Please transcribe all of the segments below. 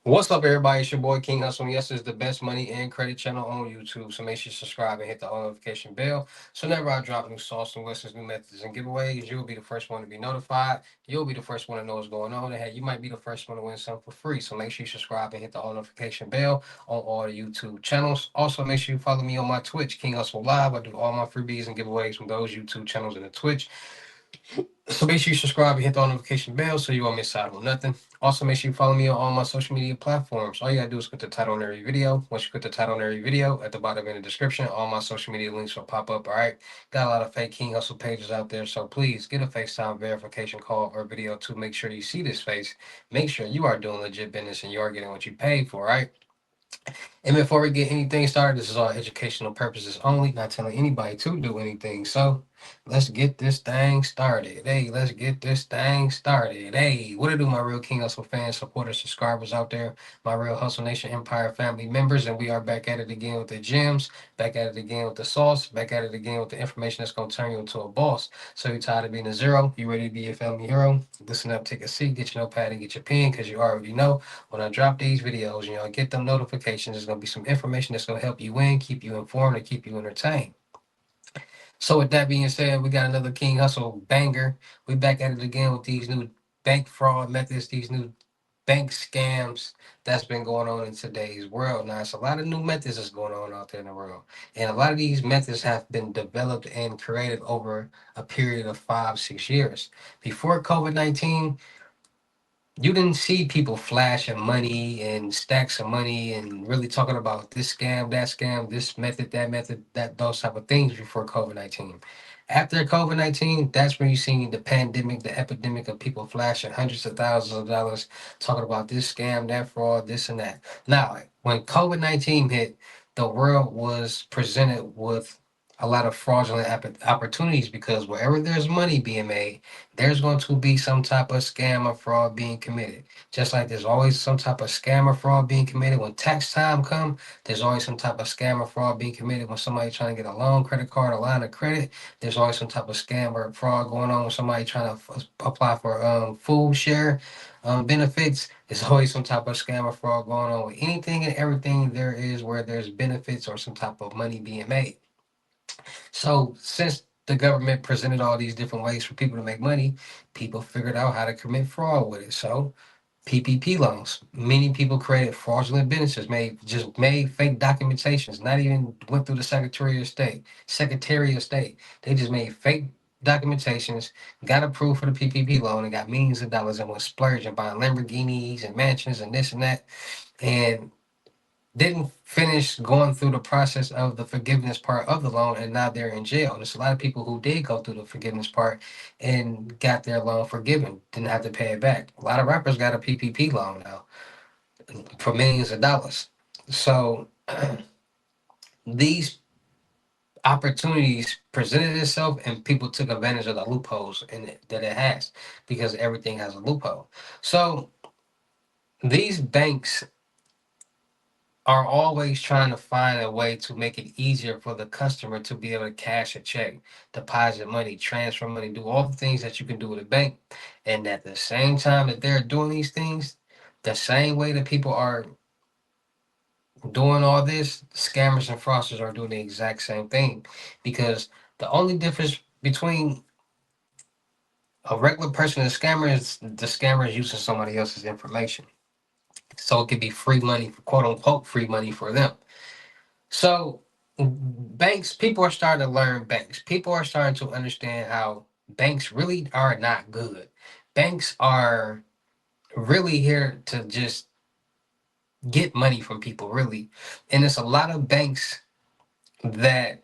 What's up, everybody? It's your boy King Hustle. Yes, it's the best money and credit channel on YouTube. So make sure you subscribe and hit the all notification bell. So whenever I drop new sauce, new lessons, new methods, and giveaways, you'll be the first one to be notified. You'll be the first one to know what's going on. And hey, you might be the first one to win something for free. So make sure you subscribe and hit the all notification bell on all the YouTube channels. Also, make sure you follow me on my Twitch, King Hustle Live. I do all my freebies and giveaways from those YouTube channels and the Twitch. So make sure you subscribe and hit the notification bell so you won't miss out on nothing. Also, make sure you follow me on all my social media platforms. All you gotta do is click the title on every video. Once you click the title on every video, at the bottom in the description, all my social media links will pop up. All right. Got a lot of fake King Hustle pages out there, so please get a FaceTime verification call or video to make sure you see this face. Make sure you are doing legit business and you are getting what you paid for. All right. And before we get anything started, this is all educational purposes only, not telling anybody to do anything. So let's get this thing started. Hey, let's get this thing started. Hey, what to do, my real King Hustle fans, supporters, subscribers out there, my real Hustle Nation Empire family members. And we are back at it again with the gems, back at it again with the sauce, back at it again with the information that's going to turn you into a boss. So you're tired of being a zero, you ready to be a family hero? Listen up, take a seat, get your notepad and get your pen, because you already know when I drop these videos, get them notifications. There's gonna be some information that's gonna help you win, keep you informed, and keep you entertained. So with that being said, we got another King Hustle banger. We back at it again with these new bank fraud methods, these new bank scams that's been going on in today's world. Now, it's a lot of new methods that's going on out there in the world. And a lot of these methods have been developed and created over a period of 5, 6 years. Before COVID-19, you didn't see people flashing money and stacks of money and really talking about this scam, this method, that those type of things before COVID-19. After COVID-19, that's when you seen the pandemic, the epidemic of people flashing hundreds of thousands of dollars, talking about this scam, that fraud, this and that. Now, when COVID-19 hit, the world was presented with a lot of fraudulent opportunities because wherever there's money being made, there's going to be some type of scam or fraud being committed. Just like there's always some type of scam or fraud being committed when tax time come, there's always some type of scam or fraud being committed when somebody trying to get a loan, credit card, a line of credit. There's always some type of scam or fraud going on when somebody trying to apply for food share benefits. There's always some type of scam or fraud going on with anything and everything there is where there's benefits or some type of money being made. So since the government presented all these different ways for people to make money, people figured out how to commit fraud with it. So PPP loans. Many people created fraudulent businesses, made fake documentations, not even went through the Secretary of State. They just made fake documentations, got approved for the PPP loan, and got millions of dollars and was splurging buying Lamborghinis and mansions and this and that. And didn't finish going through the process of the forgiveness part of the loan, and now they're in jail. There's a lot of people who did go through the forgiveness part and got their loan forgiven, didn't have to pay it back. A lot of rappers got a PPP loan now for millions of dollars. So these opportunities presented itself and people took advantage of the loopholes in it, that it has, because everything has a loophole. So these banks are always trying to find a way to make it easier for the customer to be able to cash a check, deposit money, transfer money, do all the things that you can do with a bank. And at the same time that they're doing these things, the same way that people are doing all this, scammers and fraudsters are doing the exact same thing. Because the only difference between a regular person and a scammer is the scammer is using somebody else's information. So it could be free money, quote unquote, free money for them. So banks, people are starting to learn banks. People are starting to understand how banks really are not good. Banks are really here to just get money from people, really. And it's a lot of banks that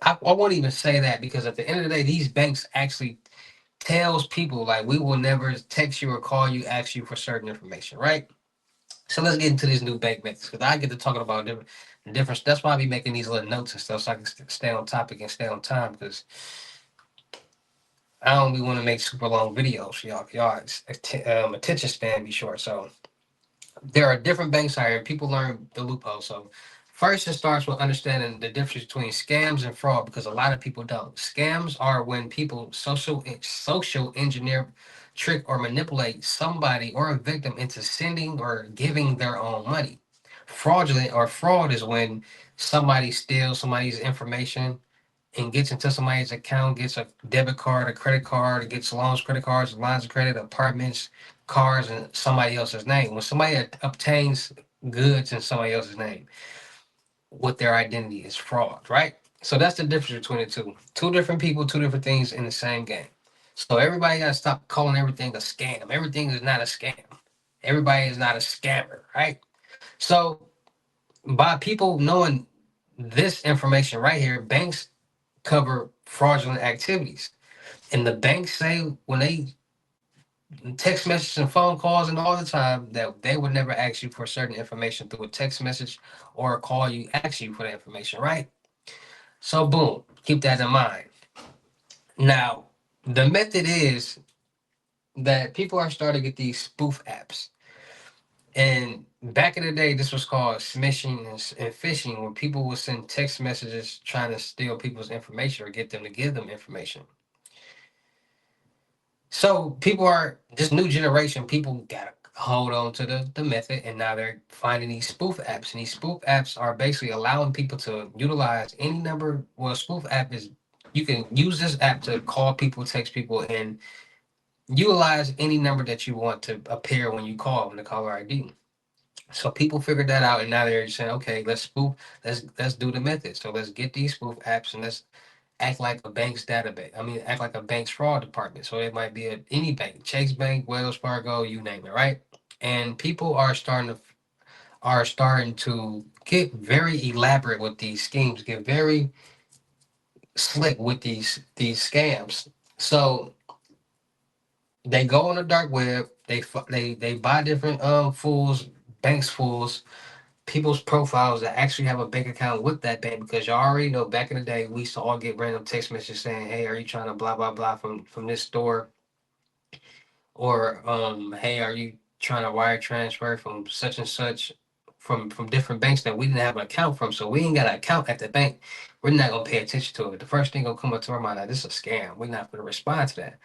I won't even say that, because at the end of the day, these banks actually tells people like, we will never text you or call you, ask you for certain information, right? So let's get into these new bank methods, because I get to talking about different. That's why I be making these little notes and stuff so I can stay on topic and stay on time, because I don't be want to make super long videos, y'all. Attention span be short. So there are different banks out here. People learn the loophole. So first, it starts with understanding the difference between scams and fraud, because a lot of people don't. Scams are when people social engineer trick or manipulate somebody or a victim into sending or giving their own money. Fraudulent or fraud is when somebody steals somebody's information and gets into somebody's account, gets a debit card, a credit card, gets loans, credit cards, lines of credit, apartments, cars, in somebody else's name. When somebody obtains goods in somebody else's name with their identity is fraud, right? So that's the difference between the two. Two different people, two different things in the same game. So everybody got to stop calling everything a scam. Everything is not a scam. Everybody is not a scammer, right? So by people knowing this information right here, banks cover fraudulent activities. And the banks say when they text messages and phone calls and all the time that they would never ask you for certain information through a text message or a call you ask you for the information, right? So boom, keep that in mind. Now, the method is that people are starting to get these spoof apps. And back in the day, this was called smishing and phishing, where people would send text messages trying to steal people's information or get them to give them information. So people are this new generation. People got to hold on to the method, and now they're finding these spoof apps. And these spoof apps are basically allowing people to utilize any number. Well, spoof app is you can use this app to call people, text people, and utilize any number that you want to appear when you call in the caller ID. So people figured that out, and now they're saying, okay, let's spoof, let's do the method. So let's get these spoof apps and let's act like a bank's database. I mean, act like a bank's fraud department. So it might be at any bank, Chase Bank, Wells Fargo, you name it, right? And people are starting to get very elaborate with these schemes, get very slick with these scams. So they go on the dark web. They buy different fools, banks fools, people's profiles that actually have a bank account with that bank because you already know back in the day we used to all get random text messages saying, "Hey, are you trying to blah blah blah from this store?" Or "Hey, are you trying to wire transfer from such and such from different banks that we didn't have an account from? So we ain't got an account at the bank. We're not gonna pay attention to it. The first thing gonna come up to our mind like this is a scam. We're not gonna respond to that."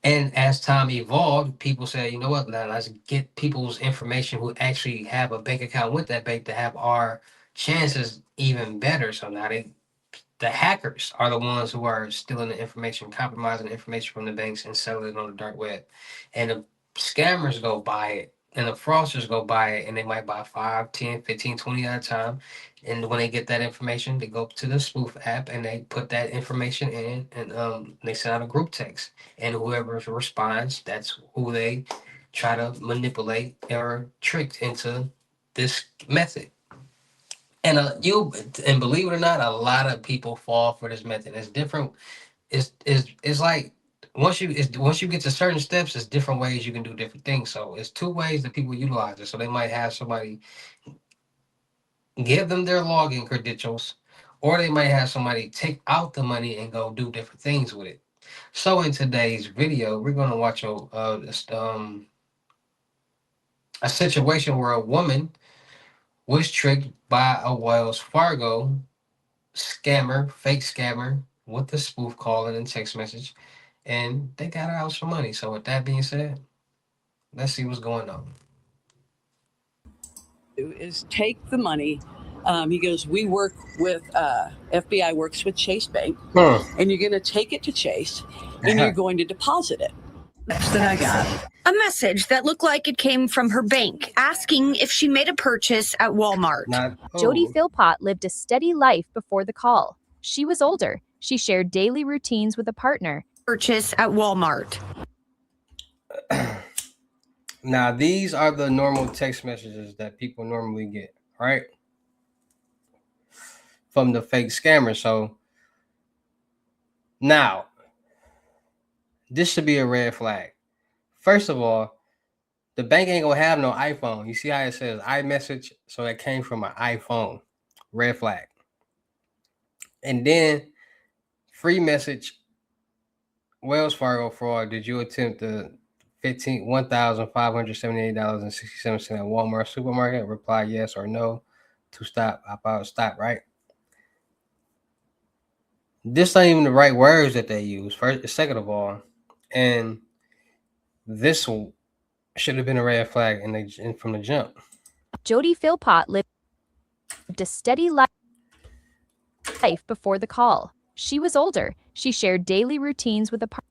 And as time evolved, people said, you know what, now let's get people's information who actually have a bank account with that bank to have our chances even better. So now the hackers are the ones who are stealing the information, compromising the information from the banks and selling it on the dark web. And the scammers go buy it and the fraudsters go buy it and they might buy 5, 10, 15, 20 at a time. And when they get that information, they go to the spoof app and they put that information in and they send out a group text. And whoever responds, that's who they try to manipulate or trick into this method. And and believe it or not, a lot of people fall for this method. It's different. It's like once you get to certain steps, it's different ways you can do different things. So it's two ways that people utilize it. So they might have somebody give them their login credentials, or they might have somebody take out the money and go do different things with it. So in today's video, we're gonna watch a situation where a woman was tricked by a Wells Fargo scammer, fake scammer, with the spoof calling and text message, and they got her out some money. So with that being said, let's see what's going on. Is take the money. He goes, we work with FBI works with Chase Bank, and you're going to take it to Chase, and you're going to deposit it. That I got. A message that looked like it came from her bank, asking if she made a purchase at Walmart. Jody Philpott lived a steady life before the call. She was older. She shared daily routines with a partner. Purchase at Walmart. Now, these are the normal text messages that people normally get, right? From the fake scammer. So now, this should be a red flag. First of all, the bank ain't gonna have no iPhone. You see how it says iMessage? So it came from an iPhone. Red flag. And then free message, Wells Fargo fraud. Did you attempt the $1,578.67 at Walmart supermarket? Reply yes or no to stop, opt out, stop, right? This ain't even the right words that they use, first, second of all. And This should have been a red flag from the jump. Jody Philpott lived a steady life before the call. She was older. She shared daily routines with a partner.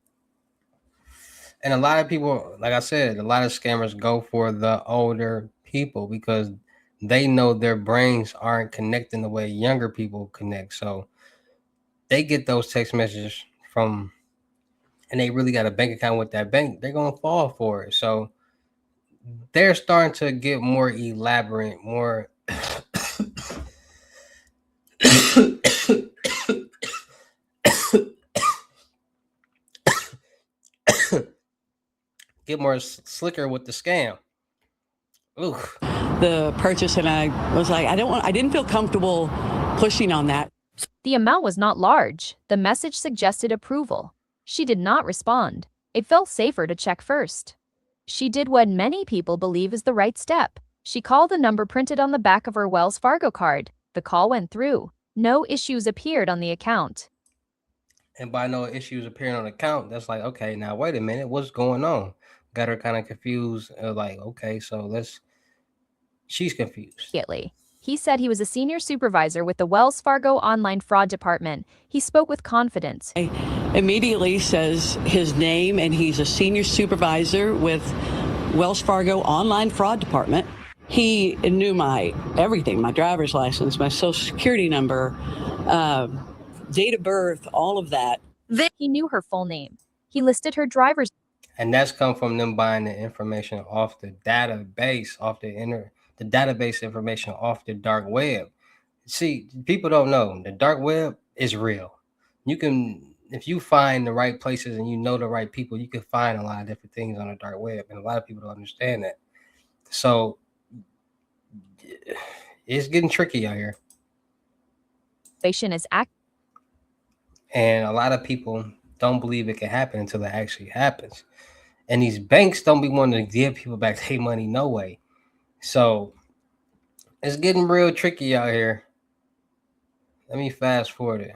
And a lot of people, like I said, a lot of scammers go for the older people because they know their brains aren't connecting the way younger people connect. So they get those text messages from, and they really got a bank account with that bank, they're going to fall for it. So they're starting to get more elaborate, more get more slicker with the scam. Ooh. The purchase, and I was like, I didn't feel comfortable pushing on that. The amount was not large. The message suggested approval. She did not respond. It felt safer to check first. She did what many people believe is the right step. She called the number printed on the back of her Wells Fargo card. The call went through. No issues appeared on the account. And by no issues appearing on the account, that's like, okay, now wait a minute, what's going on? Got her kind of confused. Like, okay, so she's confused. He said he was a senior supervisor with the Wells Fargo online fraud department. He spoke with confidence. He immediately says his name, and he's a senior supervisor with Wells Fargo online fraud department. He knew my everything, my driver's license, my social security number, date of birth, all of that. He knew her full name. He listed her driver's. And that's come from them buying the information off the database, off the database information off the dark web. See, people don't know the dark web is real. You can, if you find the right places and you know the right people, you can find a lot of different things on the dark web, and a lot of people don't understand that. So it's getting tricky out here. Is active. And a lot of people don't believe it can happen until it actually happens. And these banks don't be wanting to give people back their money no way. So it's getting real tricky out here. Let me fast forward it.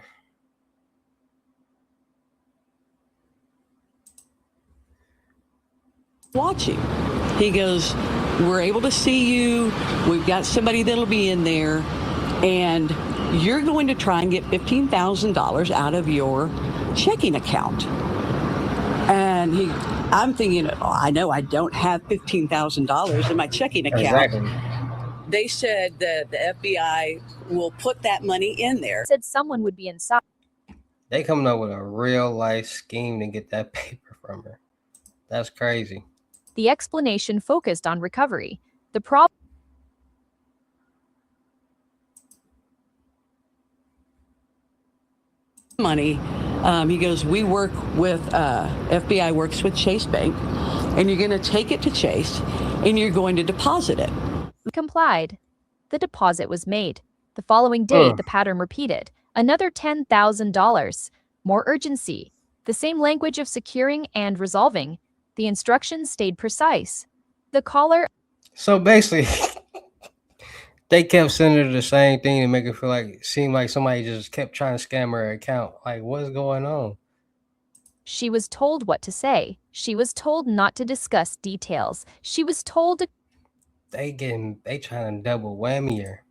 Watching. He goes, we're able to see you. We've got somebody that'll be in there. And you're going to try and get $15,000 out of your checking account. And I'm thinking, I know I don't have $15,000 in my checking account. Exactly. They said that the FBI will put that money in there. Said someone would be inside. They coming up with a real life scheme to get that paper from her. That's crazy. The explanation focused on recovery. The problem. Money. He goes, we work with, FBI works with Chase Bank, and you're going to take it to Chase, and you're going to deposit it. Complied. The deposit was made. The following day, the pattern repeated. Another $10,000. More urgency. The same language of securing and resolving. The instructions stayed precise. The caller. So basically, they kept sending her the same thing to make it seem like somebody just kept trying to scam her account. Like, what's going on? She was told what to say. She was told not to discuss details. She was told to. They trying to double whammy her.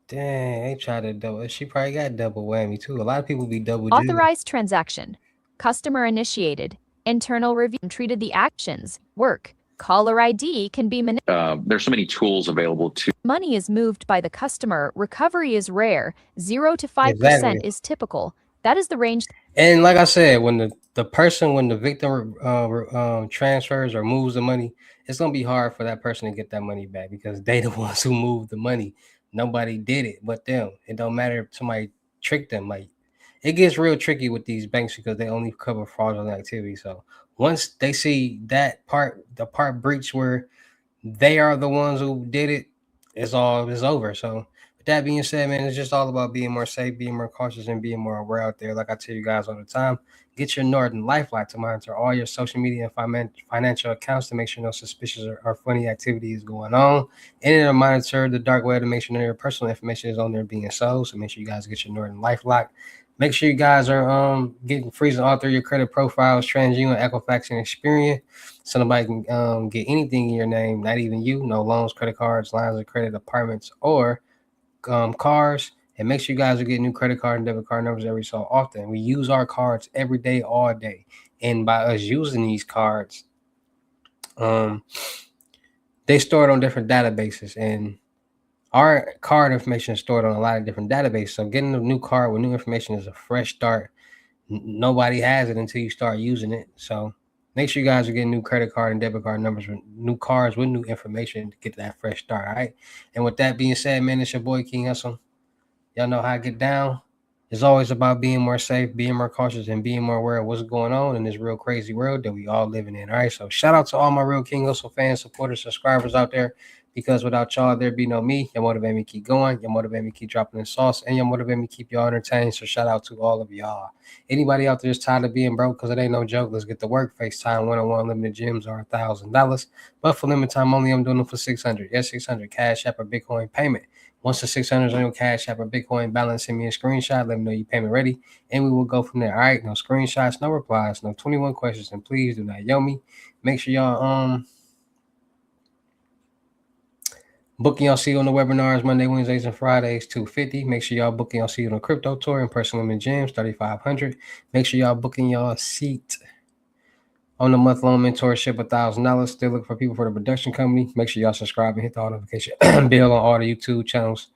Dang, they tried to double. She probably got double whammy too. A lot of people be double. Authorized transaction. Customer initiated. Internal review treated the actions. Work. Caller ID can be manipulated. There's so many tools available to. Money is moved by the customer. Recovery is rare. 0 to 5% is typical. That is the range. And like I said, when the victim transfers or moves the money, it's gonna be hard for that person to get that money back because they the ones who moved the money. Nobody did it but them. It don't matter if somebody tricked them. Like, it gets real tricky with these banks because they only cover fraudulent activity. So once they see that the part breach where they are the ones who did it, it's over. So with that being said, man, it's just all about being more safe, being more cautious, and being more aware out there. Like I tell you guys all the time, get your Norton LifeLock to monitor all your social media and financial accounts to make sure no suspicious or funny activity is going on. And it'll monitor the dark web to make sure none of your personal information is on there being sold. So make sure you guys get your Norton LifeLock. Make sure you guys are getting freezing all through your credit profiles, TransUnion, Equifax, and Experian, so nobody can get anything in your name, not even you. No loans, credit cards, lines of credit, apartments, or cars. And make sure you guys are getting new credit card and debit card numbers every so often. We use our cards every day, all day, and by us using these cards, they store it on different databases, and our card information is stored on a lot of different databases. So getting a new card with new information is a fresh start. Nobody has it until you start using it. So make sure you guys are getting new credit card and debit card numbers, with new cards with new information to get that fresh start. All right. And with that being said, man, it's your boy King Hussle. Y'all know how I get down. It's always about being more safe, being more cautious, and being more aware of what's going on in this real crazy world that we all living in. All right. So shout out to all my real King Hussle fans, supporters, subscribers out there. Because without y'all, there'd be no me. Y'all motivate me to keep going. Y'all motivate me to keep dropping the sauce. And y'all motivate me to keep y'all entertained. So shout out to all of y'all. Anybody out there is tired of being broke, because it ain't no joke, let's get to work. FaceTime one-on-one limited gyms are $1,000. But for limited time only, I'm doing them for $600. Yes, $600 Cash App or Bitcoin payment. Once the $600 on your Cash App or Bitcoin balance, send me a screenshot. Let me know your payment ready, and we will go from there. All right, no screenshots, no replies, no 21 questions, and please do not yell me. Make sure y'all booking y'all seat on the webinars Monday, Wednesdays, and Fridays, $250. Make sure y'all booking y'all seat on the crypto tour in person limited gyms, $3,500. Make sure y'all booking y'all seat on the month-long mentorship, $1,000. Still looking for people for the production company. Make sure y'all subscribe and hit the notification bell on all the YouTube channels,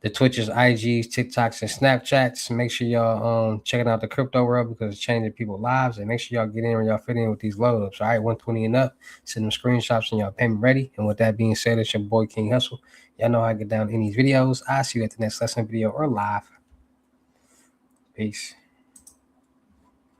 the Twitches, IGs, TikToks, and Snapchats. Make sure y'all checking out the crypto world, because it's changing people's lives. And make sure y'all get in when y'all fit in with these load ups. All right, 120 and up. Send them screenshots and y'all payment ready. And with that being said, it's your boy King Hussle. Y'all know how I get down in these videos. I'll see you at the next lesson video or live. Peace.